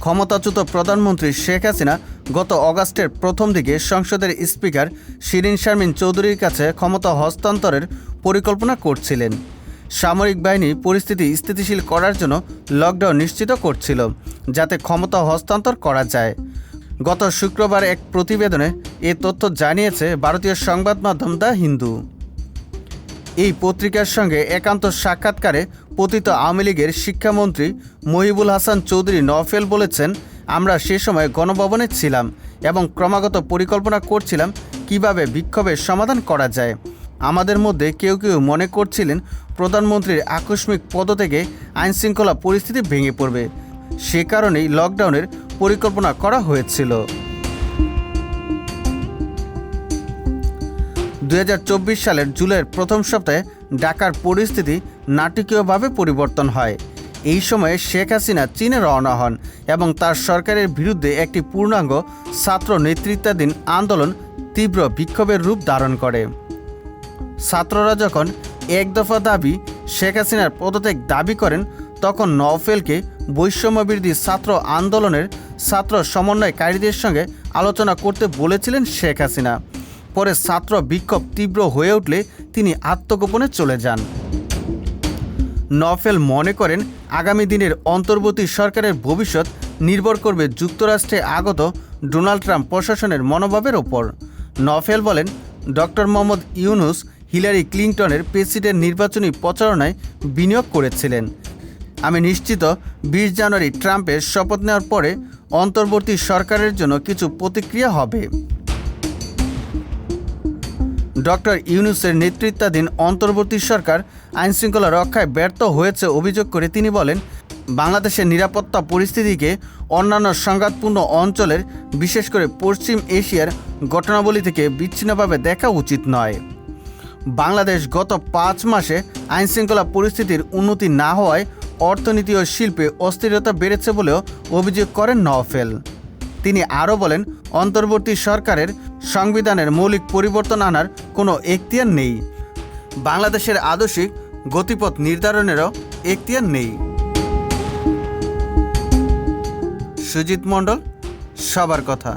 ক্ষমতাচ্যুত প্রধানমন্ত্রী শেখ হাসিনা গত অগাস্টের প্রথম দিকে সংসদের স্পিকার শিরিন শারমিন চৌধুরীর কাছে ক্ষমতা হস্তান্তরের পরিকল্পনা করছিলেন। সামরিক বাহিনী পরিস্থিতি স্থিতিশীল করার জন্য লকডাউন নিশ্চিত করছিল, যাতে ক্ষমতা হস্তান্তর করা যায়। গত শুক্রবার এক প্রতিবেদনে এ তথ্য জানিয়েছে ভারতীয় সংবাদ মাধ্যম দ্য হিন্দু। এই পত্রিকার সঙ্গে একান্ত সাক্ষাৎকারে পতিত আওয়ামী লীগের শিক্ষামন্ত্রী মহিবুল হাসান চৌধুরী নওফেল বলেছেন, আমরা সে সময় গণভবনে ছিলাম এবং ক্রমাগত পরিকল্পনা করছিলাম কিভাবে বিক্ষোভের সমাধান করা যায়। আমাদের মধ্যে কেউ কেউ মনে করছিলেন প্রধানমন্ত্রীর আকস্মিক পদত্যাগে আইনশৃঙ্খলা পরিস্থিতি ভেঙে পড়বে। সে কারণেই লকডাউনের পরিকল্পনা করা হয়েছিল। 2024 সালের জুলাইয়ের প্রথম সপ্তাহে ঢাকার পরিস্থিতি নাটকীয়ভাবে পরিবর্তন হয়। এই সময়ে শেখ হাসিনা চীনে রওনা হন এবং তার সরকারের বিরুদ্ধে একটি পূর্ণাঙ্গ ছাত্র নেতৃত্বাধীন আন্দোলন তীব্র বিক্ষোভের রূপ ধারণ করে। ছাত্ররা যখন এক দফা দাবি শেখ হাসিনার পদত্যাগ দাবি করেন, তখন নওফেলকে বৈষম্যবিরোধী ছাত্র আন্দোলনের ছাত্র সমন্বয়কারীদের সঙ্গে আলোচনা করতে বলেছিলেন শেখ হাসিনা। পরে ছাত্র বিক্ষোভ তীব্র হয়ে উঠলে তিনি আত্মগোপনে চলে যান। নওফেল মনে করেন আগামী দিনের অন্তর্বর্তী সরকারের ভবিষ্যৎ নির্ভর করবে যুক্তরাষ্ট্রে আগত ডোনাল্ড ট্রাম্প প্রশাসনের মনোভাবের ওপর। নওফেল বলেন, ডক্টর মোহাম্মদ ইউনূস হিলারি ক্লিনটনের প্রেসিডেন্ট নির্বাচনী প্রচারণায় বিনিয়োগ করেছিলেন। আমি নিশ্চিত 20 জানুয়ারি ট্রাম্পের শপথ নেওয়ার পরে অন্তর্বর্তী সরকারের জন্য কিছু প্রতিক্রিয়া হবে। ডক্টর ইউনূসের নেতৃত্বাধীন অন্তর্বর্তী সরকার আইনশৃঙ্খলা রক্ষায় ব্যর্থ হয়েছে অভিযোগ করে তিনি বলেন, বাংলাদেশের নিরাপত্তা পরিস্থিতিকে অন্যান্য সংঘাতপূর্ণ অঞ্চলের, বিশেষ করে পশ্চিম এশিয়ার ঘটনাবলী থেকে বিচ্ছিন্নভাবে দেখা উচিত নয়। বাংলাদেশ গত 5 মাসে আইনশৃঙ্খলা পরিস্থিতির উন্নতি না হওয়ায় অর্থনীতি ও শিল্পে অস্থিরতা বেড়েছে বলেও অভিযোগ করেন নওফেল। তিনি আরও বলেন, অন্তর্বর্তী সরকারের সংবিধানের মৌলিক পরিবর্তন আনার কোনো এখতিয়ার নেই। বাংলাদেশের আদর্শিক গতিপথ নির্ধারণেরও এখতিয়ার নেই। সুজিত মণ্ডল, সবার কথা।